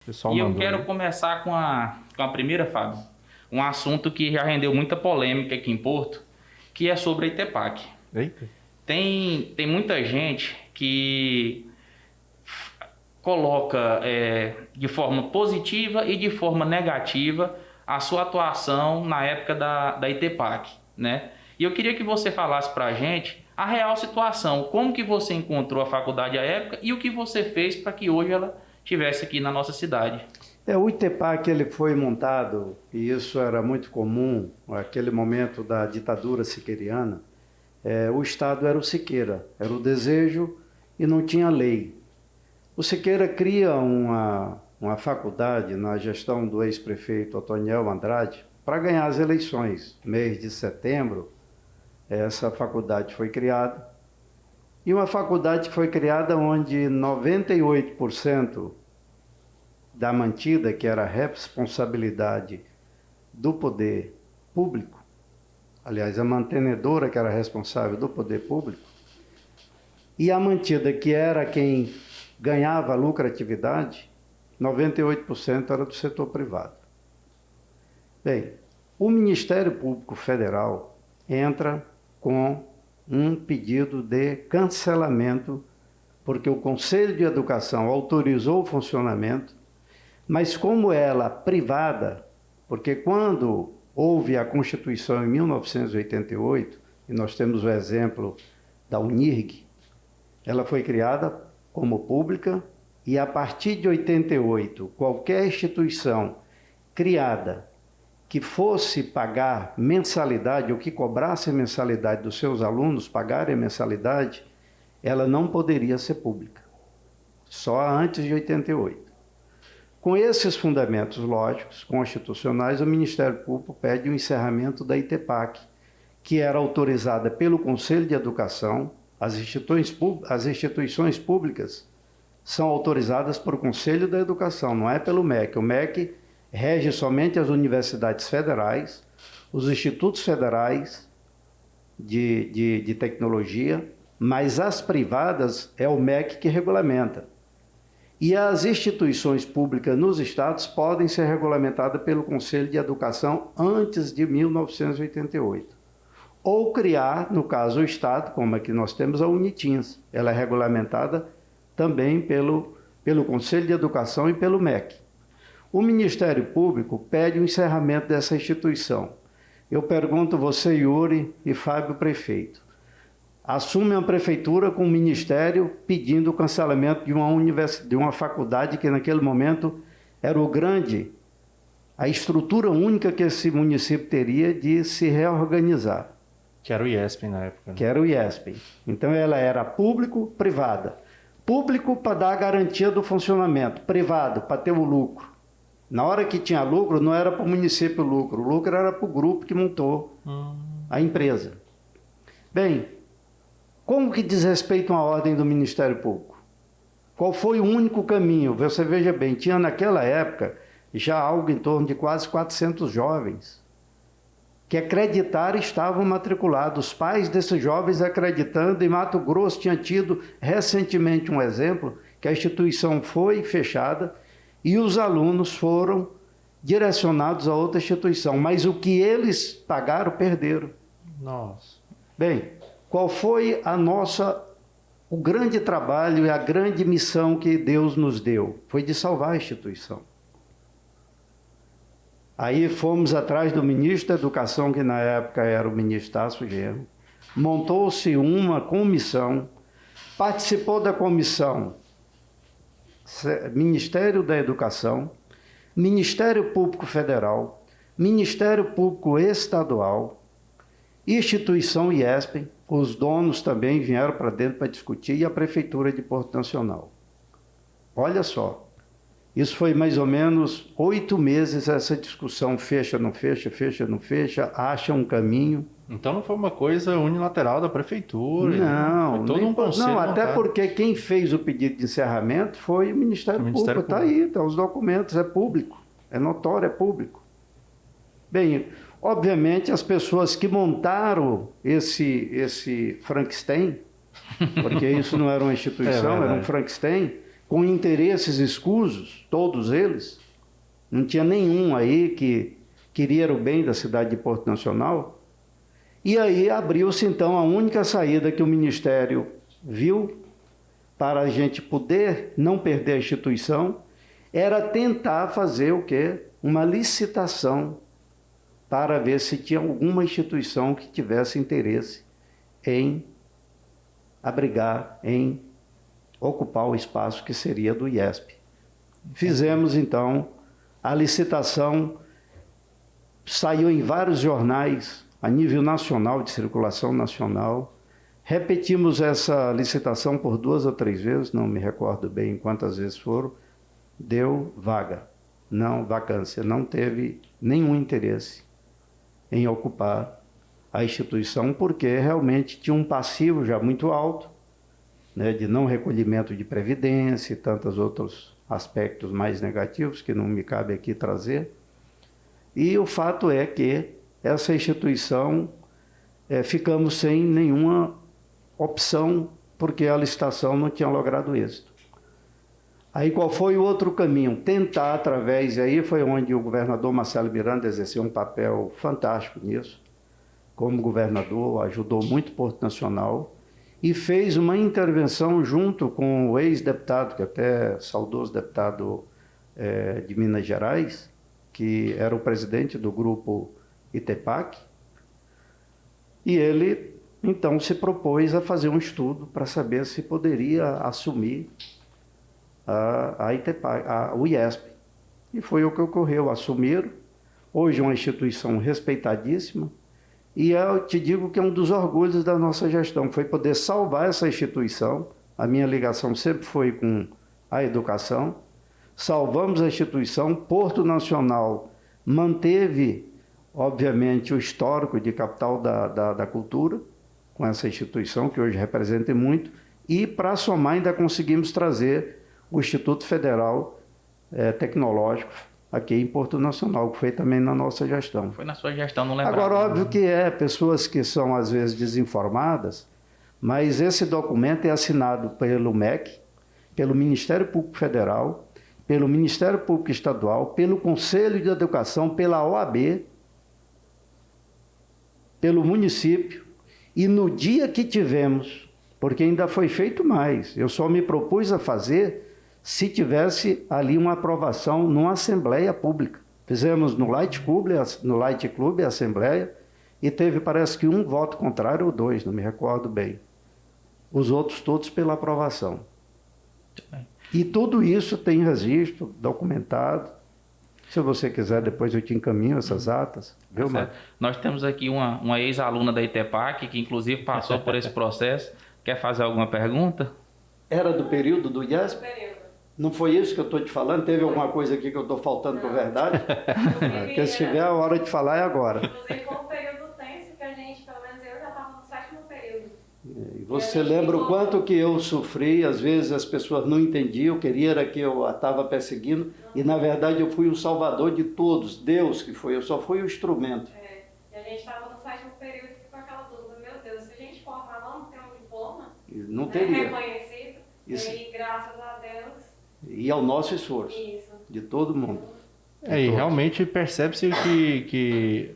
pessoal E eu mandou, quero né? começar com a primeira, Fábio. Um assunto que já rendeu muita polêmica aqui em Porto, que é sobre a Itepac. Eita. Tem muita gente que coloca de forma positiva e de forma negativa a sua atuação na época da Itepac, né? E eu queria que você falasse para a gente a real situação, como que você encontrou a faculdade à época e o que você fez para que hoje ela estivesse aqui na nossa cidade. O ITEPAC ele foi montado, e isso era muito comum, naquele momento da ditadura siqueiriana. O Estado era o Siqueira, era o desejo e não tinha lei. O Siqueira cria uma faculdade na gestão do ex-prefeito Otoniel Andrade para ganhar as eleições. Mês de setembro, essa faculdade foi criada. E uma faculdade que foi criada onde 98% da mantida, que era a responsabilidade do poder público, aliás, a mantenedora, que era responsável do poder público, e a mantida, que era quem ganhava lucratividade, 98% era do setor privado. Bem, o Ministério Público Federal entra com um pedido de cancelamento, porque o Conselho de Educação autorizou o funcionamento, mas como ela privada, porque quando houve a Constituição em 1988, e nós temos o exemplo da Unirg, ela foi criada como pública, e a partir de 88, qualquer instituição criada que fosse pagar mensalidade, ou que cobrasse mensalidade dos seus alunos, pagarem mensalidade, ela não poderia ser pública. Só antes de 88. Com esses fundamentos lógicos, constitucionais, o Ministério Público pede o encerramento da Itepac, que era autorizada pelo Conselho de Educação. As instituições públicas são autorizadas por Conselho da Educação, não é pelo MEC. O MEC rege somente as universidades federais, os institutos federais de tecnologia, mas as privadas é o MEC que regulamenta. E as instituições públicas nos estados podem ser regulamentadas pelo Conselho de Educação antes de 1988. Ou criar, no caso o estado, como aqui nós temos a Unitins. Ela é regulamentada também pelo Conselho de Educação e pelo MEC. O Ministério Público pede o encerramento dessa instituição. Eu pergunto você, Yuri, e Fábio, prefeito. Assume a prefeitura com o Ministério pedindo o cancelamento de uma faculdade que naquele momento era a estrutura única que esse município teria de se reorganizar. Que era o IESP na época. Né? Que era o IESP. Então ela era público-privada. Público para dar a garantia do funcionamento, privado para ter o lucro. Na hora que tinha lucro, não era para o município o lucro era para o grupo que montou a empresa. Bem, como que diz respeito a uma ordem do Ministério Público? Qual foi o único caminho? Você veja bem, tinha naquela época já algo em torno de quase 400 jovens que acreditaram e estavam matriculados. Os pais desses jovens acreditando. Em Mato Grosso tinha tido recentemente um exemplo que a instituição foi fechada e os alunos foram direcionados a outra instituição. Mas o que eles pagaram, perderam. Nossa. Bem, qual foi o grande trabalho e a grande missão que Deus nos deu? Foi de salvar a instituição. Aí fomos atrás do ministro da Educação, que na época era o ministro Tasso Genro. Montou-se uma comissão, participou da comissão Ministério da Educação, Ministério Público Federal, Ministério Público Estadual, instituição IESP, os donos também vieram para dentro para discutir, e a Prefeitura de Porto Nacional. Olha só, isso foi mais ou menos 8 meses essa discussão, fecha, não fecha, fecha, não fecha, acha um caminho. Então não foi uma coisa unilateral da Prefeitura? Não, foi todo um conselho não, até montado. porque quem fez o pedido de encerramento foi o Ministério Público. Está aí, estão os documentos, é público, é notório, é público. Bem, obviamente as pessoas que montaram esse Frankenstein, porque isso não era uma instituição, era um Frankenstein, com interesses escusos, todos eles. Não tinha nenhum aí que queria o bem da cidade de Porto Nacional. E aí abriu-se então a única saída que o Ministério viu para a gente poder não perder a instituição, era tentar fazer o quê? Uma licitação para ver se tinha alguma instituição que tivesse interesse em abrigar, em ocupar o espaço que seria do IESP. Fizemos então a licitação, saiu em vários jornais a nível nacional, de circulação nacional. Repetimos essa licitação por 2 ou 3 vezes, não me recordo bem quantas vezes foram. Deu vaga, não vacância, não teve nenhum interesse em ocupar a instituição, porque realmente tinha um passivo já muito alto, né, de não recolhimento de previdência e tantos outros aspectos mais negativos que não me cabe aqui trazer. E o fato é que essa instituição, ficamos sem nenhuma opção, porque a licitação não tinha logrado êxito. Aí qual foi o outro caminho? Tentar através, e aí foi onde o governador Marcelo Miranda exerceu um papel fantástico nisso, como governador, ajudou muito Porto Nacional, e fez uma intervenção junto com o ex-deputado, que até saudoso deputado de Minas Gerais, que era o presidente do grupo ITEPAC, e ele então se propôs a fazer um estudo para saber se poderia assumir a ITEPAC, o IESP. E foi o que ocorreu, assumiram. Hoje é uma instituição respeitadíssima, e eu te digo que é um dos orgulhos da nossa gestão, foi poder salvar essa instituição. A minha ligação sempre foi com a educação. Salvamos a instituição. Porto Nacional manteve, obviamente, o histórico de capital da cultura, com essa instituição, que hoje representa muito, e para somar ainda conseguimos trazer o Instituto Federal Tecnológico aqui em Porto Nacional, que foi também na nossa gestão. Foi na sua gestão, não lembrava. Agora, óbvio que pessoas que são às vezes desinformadas, mas esse documento é assinado pelo MEC, pelo Ministério Público Federal, pelo Ministério Público Estadual, pelo Conselho de Educação, pela OAB, pelo município, e no dia que tivemos, porque ainda foi feito mais, eu só me propus a fazer se tivesse ali uma aprovação numa Assembleia Pública. Fizemos no Light Club a Assembleia, e teve, parece que, um voto contrário ou 2, não me recordo bem. Os outros todos pela aprovação. E tudo isso tem registro, documentado. Se você quiser, depois eu te encaminho essas atas. Viu, Marcos? Nós temos aqui uma ex-aluna da ITEPAC, que inclusive passou por esse processo. Quer fazer alguma pergunta? Era do período do IESP? Não foi isso que eu estou te falando? Teve alguma coisa aqui que eu estou faltando com verdade? Porque se tiver a hora de falar, é agora. Inclusive, foi um período tenso que a gente, pelo menos eu, já estava no 7º período. E você lembra o quanto que eu sofri? Às vezes as pessoas não entendiam, queria era que eu a estava perseguindo, e na verdade eu fui o salvador de todos, Deus que foi, eu só fui o instrumento. E a gente estava no 7º período e ficou aquela dúvida, meu Deus, se a gente formar, vamos ter um diploma Não teria. reconhecido, Isso. e graças a Deus... E ao nosso esforço, Isso. de todo mundo. E realmente percebe-se que